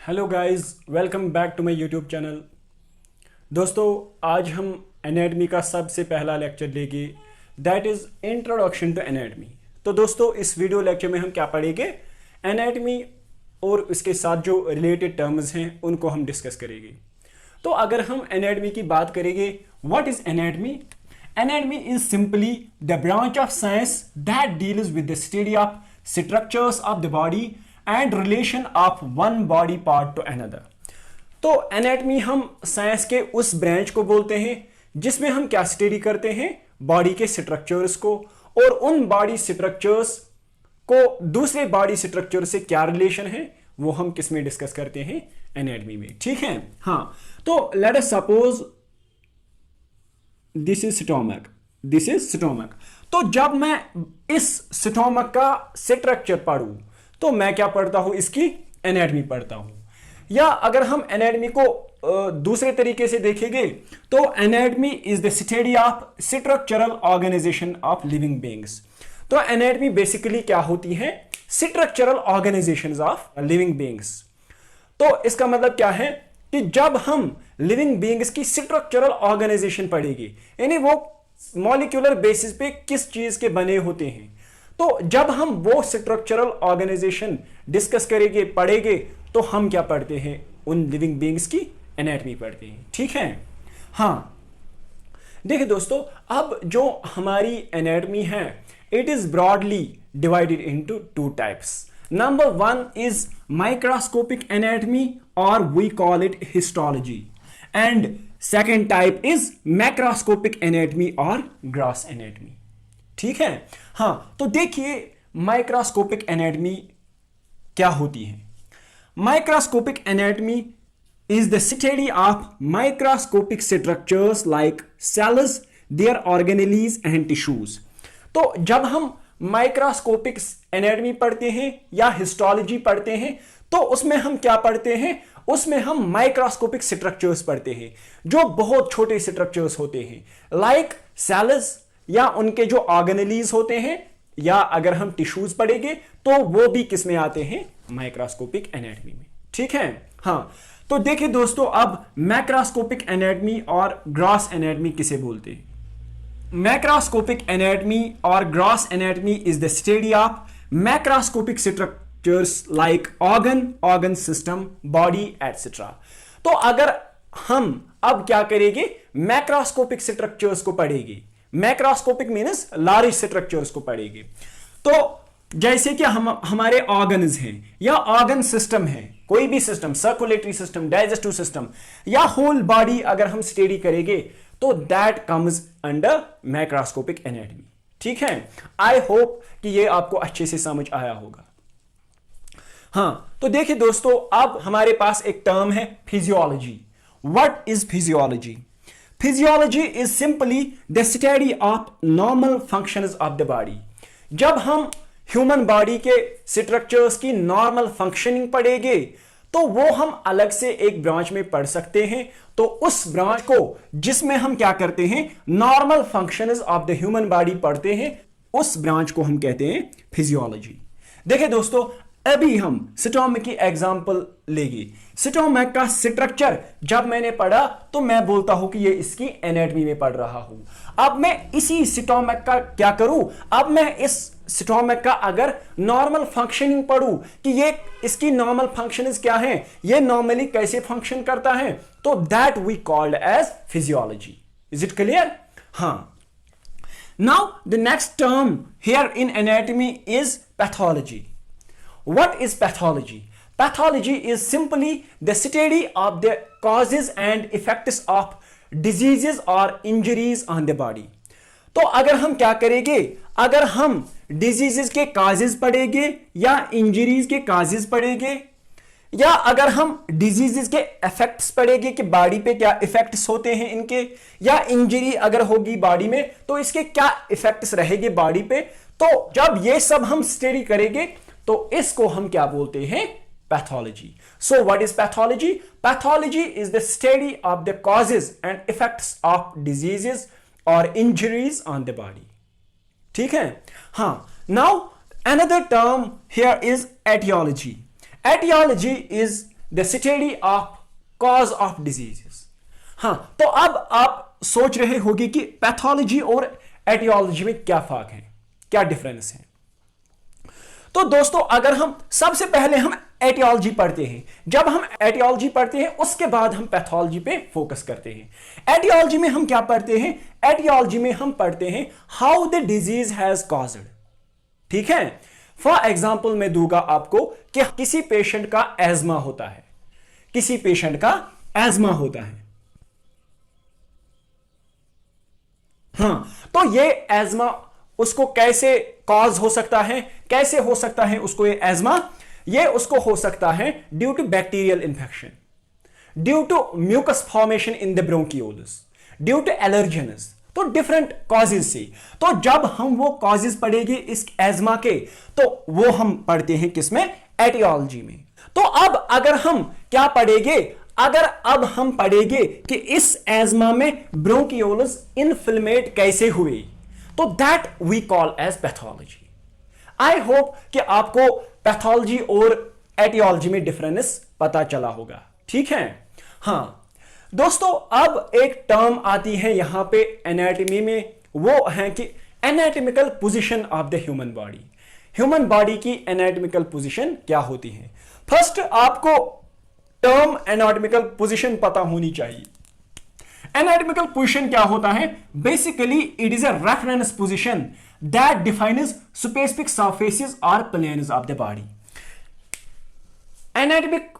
Hello guys, welcome back to my YouTube channel. दोस्तों, आज हम एनाटमी का सबसे पहला लेक्चर लेंगे, that is introduction to anatomy. तो दोस्तों, इस वीडियो लेक्चर में हम क्या पढ़ेंगे? एनाटमी और उसके साथ जो रिलेटेड टर्म्स हैं उनको हम डिस्कस करेंगे। तो अगर हम एनाटमी की बात करेंगे, what is anatomy? Anatomy is simply the branch of science that deals with the study of structures of the body and relation of one body part two another. तो एनाटमी हम science के उस branch को बोलते हैं जिसमें हम क्या स्टडी करते हैं? बॉडी के स्ट्रक्चर्स को, और उन बॉडी स्ट्रक्चर्स को दूसरे बॉडी स्ट्रक्चर से क्या रिलेशन है वो हम किस में डिस्कस करते हैं? एनाटमी में। ठीक है। हाँ, तो let us suppose this is stomach, this is stomach. तो जब मैं इस स्टोमक का स्ट्रक्चर पढ़ूं तो मैं क्या पढ़ता हूं? इसकी एनाटमी पढ़ता हूं। या अगर हम एनाटमी को दूसरे तरीके से देखेंगे तो anatomy is the study of structural organisation of living beings. तो एनाटमी बेसिकली क्या होती है? Structural organisations of living beings. तो इसका मतलब क्या है कि जब हम लिविंग बीइंग्स की स्ट्रक्चरल ऑर्गेनाइजेशन पढ़ेंगे, यानी वो मॉलिक्यूलर बेसिस पे किस चीज के बने होते हैं, तो जब हम वो स्ट्रक्चरल ऑर्गेनाइजेशन डिस्कस करेंगे, पढ़ेंगे, तो हम क्या पढ़ते हैं? उन लिविंग बीइंग्स की एनाटमी पढ़ते हैं। ठीक है। हाँ, देखिए दोस्तों, अब जो हमारी एनाटमी है, it is broadly divided into two types. Number one is microscopic anatomy, और we call it histology, and second type is macroscopic anatomy और ग्रॉस एनाटमी। ठीक है। हाँ, तो देखिए माइक्रोस्कोपिक एनाटमी क्या होती है? Microscopic anatomy is the study of microscopic structures like cells, their organelles and tissues. तो जब हम माइक्रोस्कोपिक एनाटमी पढ़ते हैं या हिस्टोलॉजी पढ़ते हैं तो उसमें हम क्या पढ़ते हैं? उसमें हम माइक्रोस्कोपिक स्ट्रक्चर्स पढ़ते हैं जो बहुत छोटे स्ट्रक्चर्स होते हैं, लाइक सेल्स, या उनके जो ऑर्गेनेलीज होते हैं, या अगर हम टिश्यूज पढ़ेंगे तो वो भी किस में आते हैं? माइक्रोस्कोपिक एनाटमी में। ठीक है। हाँ, तो देखिए दोस्तों, अब मैक्रोस्कोपिक एनाटमी और ग्रॉस एनाटमी किसे बोलते हैं? मैक्रोस्कोपिक एनाटमी और gross anatomy is the study of macroscopic structures like organ system, body etcetera. तो अगर हम अब क्या करेंगे? मैक्रोस्कोपिक स्ट्रक्चर्स को पढ़ेंगे। मैक्रोस्कोपिक मीन्स लार्ज स्ट्रक्चर्स को पढ़ेंगे। तो जैसे कि हमारे ऑर्गन्स हैं या ऑर्गन सिस्टम है, कोई भी system, circulatory system, digestive system, या होल बॉडी अगर हम स्टडी करेंगे तो that comes under macroscopic anatomy. ठीक है। आई होप कि ये आपको अच्छे से समझ आया होगा। हाँ, तो देखिए दोस्तों, अब हमारे पास एक टर्म है physiology. What is physiology? Physiology is simply the study of normal functions of the body. जब हम ह्यूमन बॉडी के स्ट्रक्चर्स की नॉर्मल फंक्शनिंग पढ़ेंगे तो वो हम अलग से एक ब्रांच में पढ़ सकते हैं। तो उस ब्रांच को जिसमें हम क्या करते हैं? Normal functions of the human body पढ़ते हैं, उस ब्रांच को हम कहते हैं फिजियोलॉजी। देखिए दोस्तों, अभी हम स्टोमक की एग्जांपल लेंगे। स्टोमक का स्ट्रक्चर जब मैंने पढ़ा तो मैं बोलता हूं कि ये इसकी एनाटमी में पढ़ रहा हूं। अब मैं इसी स्टोमक का क्या करूं? अब मैं इस स्टोमक का अगर नॉर्मल फंक्शनिंग पढ़ूं कि ये इसकी नॉर्मल फंक्शंस क्या हैं, ये नॉर्मली कैसे फंक्शन करता है, तो that we called as physiology. Is it clear? हाँ। Now the next term here in anatomy is pathology. What is pathology? Pathology is simply the study of the causes and effects of diseases or injuries on the body. तो अगर हम क्या करेंगे? अगर हम diseases के causes पढ़ेंगे या इंजरीज के काजेज पढ़ेंगे, या अगर हम डिजीजेस के इफेक्ट्स पढ़ेंगे कि बॉडी पे क्या इफेक्ट्स होते हैं इनके, या इंजरी अगर होगी बॉडी में तो इसके क्या इफेक्ट्स रहेंगे बॉडी पे, तो जब ये सब हम स्टडी करेंगे तो इसको हम क्या बोलते हैं? Pathology. So what is pathology? Pathology is the study of the causes and effects of diseases और इंजरीज ऑन द बॉडी। ठीक है। हाँ, now another term here is etiology. Etiology is the study of cause of diseases. हाँ, तो अब आप सोच रहे होंगे कि पैथोलॉजी और एटियोलॉजी में क्या फर्क है, क्या डिफरेंस है। तो दोस्तों, अगर हम सबसे पहले हम एटियोलॉजी पढ़ते हैं, जब हम एटियोलॉजी पढ़ते हैं उसके बाद हम पैथोलॉजी पे फोकस करते हैं। एटियोलॉजी में हम क्या पढ़ते हैं? एटियोलॉजी में हम पढ़ते हैं how the disease has caused. ठीक है, फॉर एग्जाम्पल मैं दूंगा आपको कि किसी पेशेंट का एज्मा होता है, किसी पेशेंट का एज्मा होता है। हाँ, तो ये एज्मा उसको कैसे कॉज हो सकता है, कैसे हो सकता है उसको ये एज्मा? ये उसको हो सकता है due to bacterial infection, due to mucus formation in the bronchioles, due to allergens, तो डिफरेंट कॉजेज से। तो जब हम वो कॉजेज पढ़ेंगे इस एज्मा के, तो वो हम पढ़ते हैं किसमें? एटियोलॉजी में। तो अब अगर हम क्या पढ़ेंगे? अगर अब हम पढ़ेंगे कि इस एज्मा में ब्रोंकियोल्स इन्फ्लेमेट कैसे हुए, तो that we call as pathology. I hope कि आपको पैथोलॉजी और एटियोलॉजी में डिफरेंस पता चला होगा। ठीक है। हां दोस्तों, अब एक टर्म आती है यहां पे एनाटॉमी में, वो है कि anatomical position of the human body. Human body की एनाटॉमिकल पोजीशन क्या होती है? फर्स्ट आपको टर्म एनाटॉमिकल पोजीशन पता होनी चाहिए। एनाटॉमिकल पोजीशन क्या होता है? Basically it is a reference position that defines specific surfaces और planes of the body. Anatomic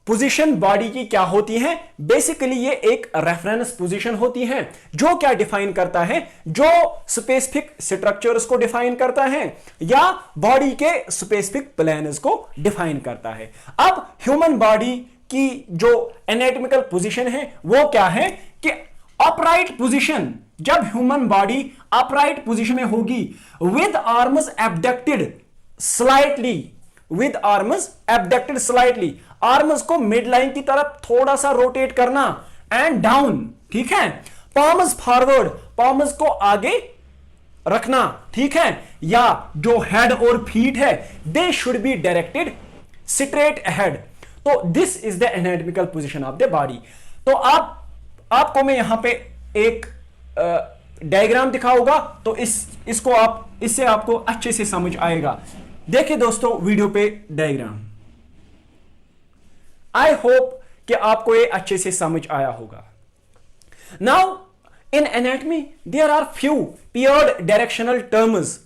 position body की क्या होती है? बेसिकली ये एक रेफरेंस पोजीशन होती है जो क्या डिफाइन करता है? जो स्पेसिफिक स्ट्रक्चर्स को डिफाइन करता है या बॉडी के स्पेसिफिक प्लेन्स को डिफाइन करता है। अब ह्यूमन बॉडी की जो एनाटॉमिकल पोजीशन है वो क्या है कि अपराइट पोजीशन। जब ह्यूमन बॉडी अपराइट पोजीशन में होगी with arms abducted slightly, with arms abducted slightly, arms को मिड लाइन की तरफ थोड़ा सा रोटेट करना एंड डाउन। ठीक है, पाम्स फॉरवर्ड, पाम्स को आगे रखना। ठीक है, या जो हेड और फीट है they should be directed straight ahead. तो this is the anatomical position of the body. तो आपको मैं यहां पे एक डायग्राम दिखाऊंगा, तो इसको इससे आपको अच्छे से समझ आएगा। देखिए दोस्तों वीडियो पे डायग्राम। आई होप कि आपको ये अच्छे से समझ आया होगा। Now in anatomy there are few paired directional terms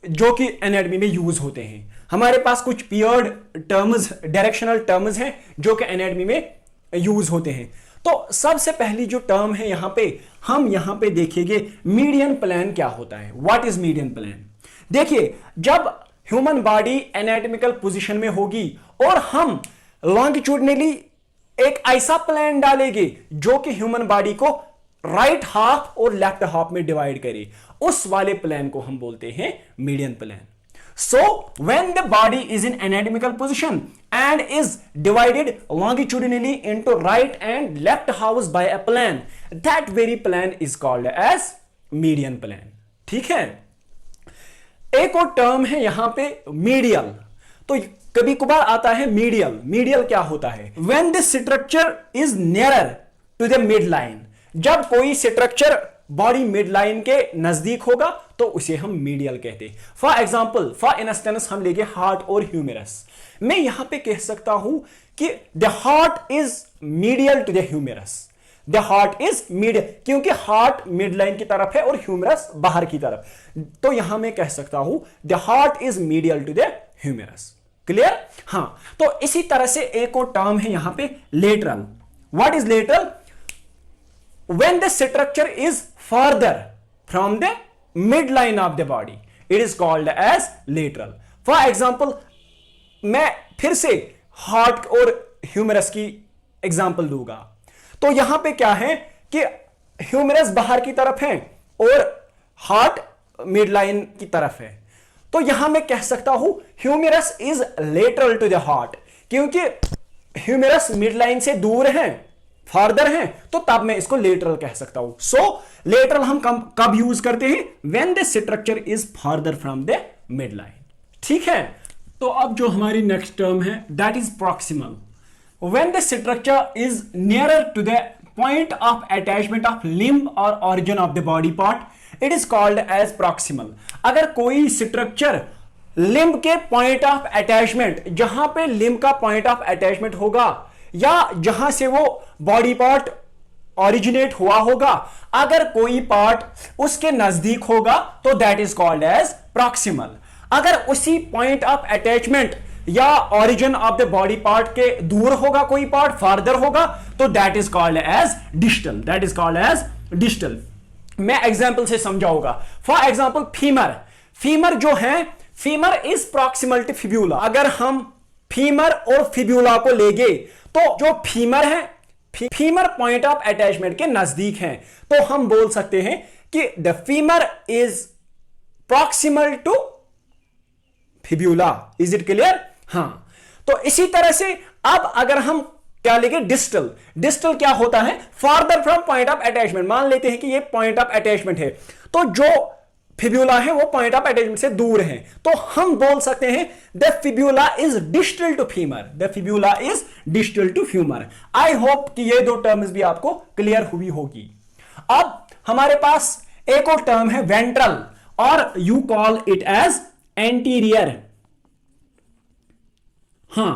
जो कि एनाटॉमी में यूज होते हैं। हमारे पास कुछ पेयर्ड टर्म्स, डायरेक्शनल टर्म्स हैं जो कि एनाटॉमी में यूज होते हैं। तो सबसे पहली जो टर्म है यहां पे, हम यहां पे देखेंगे मीडियन प्लेन क्या होता है। What is median plane? देखिए, जब ह्यूमन बॉडी एनाटॉमिकल पोजीशन में होगी और हम लॉन्गिट्यूडनली एक ऐसा प्लेन डालेंगे जो कि ह्यूमन बॉडी को राइट हाफ और लेफ्ट हाफ में डिवाइड करे, उस वाले प्लेन को हम बोलते हैं median plane. So when the body is in anatomical position and is divided longitudinally into right and left halves by a plane, that very plane is called as median plane. ठीक है। एक और term है यहां पे medial. तो कभी कभार आता है मीडियल। मीडियल क्या होता है? When the structure is nearer to the midline, जब कोई स्ट्रक्चर बॉडी मिड लाइन के नजदीक होगा तो उसे हम मीडियल कहते हैं। फॉर एग्जाम्पल, फॉर इंस्टेंस हम लेंगे हार्ट और ह्यूमेरस। मैं यहां पे कह सकता हूं कि the heart is medial to the humerus. The heart is medial, क्योंकि हार्ट मिड लाइन की तरफ है और ह्यूमेरस बाहर की तरफ। तो यहां मैं कह सकता हूं the heart is medial to the humerus. Clear? हां, तो इसी तरह से एक और टर्म है यहां पे lateral. What is lateral? When the structure is further from the midline of the body, it is called as lateral. For example, मैं फिर से हार्ट और ह्यूमेरस की एग्जांपल दूंगा। तो यहां पे क्या है कि ह्यूमेरस बाहर की तरफ है और हार्ट मिडलाइन की तरफ है। तो यहां मैं कह सकता हूं humerus is lateral to the heart, क्योंकि ह्यूमेरस मिडलाइन से दूर है, फार्दर है, तो तब मैं इसको लेटरल कह सकता हूं। सो लेटरल हम कब यूज करते हैं? When the structure is farther from the mid line. ठीक है। तो अब जो हमारी नेक्स्ट टर्म है that is proximal. when the structure is nearer to the point of attachment of limb or organ of the body part it is called as proximal। अगर कोई structure limb के पॉइंट ऑफ अटैचमेंट, जहां पे limb का point of attachment होगा या जहां से वो बॉडी पार्ट ओरिजिनेट हुआ होगा, अगर कोई पार्ट उसके नजदीक होगा तो that is called as proximal. अगर उसी पॉइंट ऑफ अटैचमेंट या origin of the body part के दूर होगा, कोई पार्ट फार्दर होगा, तो that is called as distal. That is called as distal. मैं एग्जांपल से समझाऊंगा। फॉर एग्जांपल फीमर, फीमर जो है, femur is proximal to fibula. अगर हम फीमर और फिब्यूला को लेंगे तो जो फीमर है, फीमर पॉइंट ऑफ अटैचमेंट के नजदीक है, तो हम बोल सकते हैं कि the femur is proximal to fibula. Is it clear? हां। तो इसी तरह से अब अगर हम क्या लेंगे, डिस्टल। डिस्टल क्या होता है? Farther from point of attachment. मान लेते हैं कि ये पॉइंट ऑफ अटैचमेंट है, तो जो फिब्यूला है वो पॉइंट ऑफ अटैचमेंट से दूर है, तो हम बोल सकते हैं the fibula is distal to femur. The fibula is distal to femur. I hope कि ये दो टर्म्स भी आपको क्लियर हुई होगी। अब हमारे पास एक और टर्म है वेंट्रल, और you call it as anterior. हां,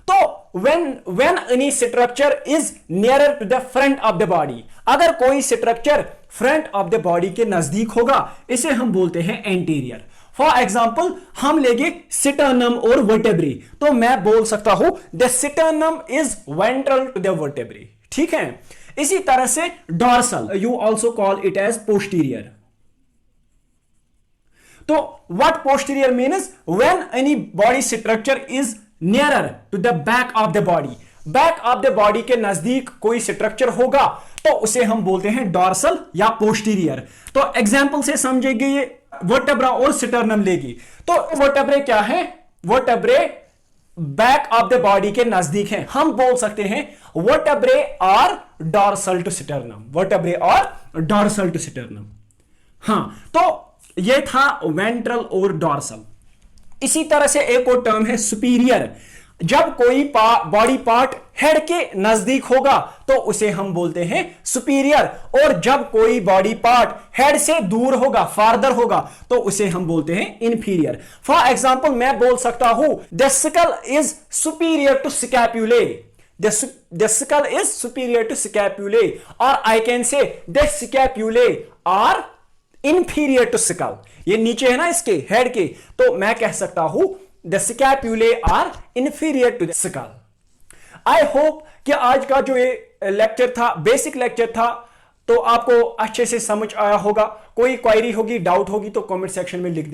तो when any structure is nearer to the front of the body, अगर कोई structure front of the body के नजदीक होगा, इसे हम बोलते हैं एंटीरियर। फॉर एग्जाम्पल हम लेंगे सिटर्नम और वर्टेब्री, तो मैं बोल सकता हूं the sternum is ventral to the vertebrae. ठीक है। इसी तरह से dorsal, you also call it as posterior. तो what posterior means? When any body structure is nearer to the back of the body, back of the body के नजदीक कोई structure होगा तो उसे हम बोलते हैं डॉर्सल या पोस्टीरियर। तो एग्जांपल से समझेंगे, ये वर्टेब्रा और सिटर्नम लेगी, तो वर्टेब्रे क्या है? Vertebrae back of the body के नजदीक है, हम बोल सकते हैं vertebrae are dorsal to sternum. Vertebrae are dorsal to sternum. हां, तो ये था वेंट्रल और डॉर्सल। इसी तरह से एक और टर्म है सुपीरियर। जब कोई बॉडी पार्ट हेड के नजदीक होगा तो उसे हम बोलते हैं सुपीरियर, और जब कोई बॉडी पार्ट हेड से दूर होगा, फार्दर होगा, तो उसे हम बोलते हैं इंफीरियर। फॉर एग्जांपल मैं बोल सकता हूं the skull is superior to scapulae. The skull is superior to scapulae, or I can say the scapulae are inferior to skull। ये नीचे है ना इसके हेड के, तो मैं कह सकता हूं the scapulae are inferior to the skull। I hope कि आज का जो ये लेक्चर था, बेसिक लेक्चर था, तो आपको अच्छे से समझ आया होगा। कोई क्वेरी होगी, डाउट होगी तो कमेंट सेक्शन में लिख दीजिए।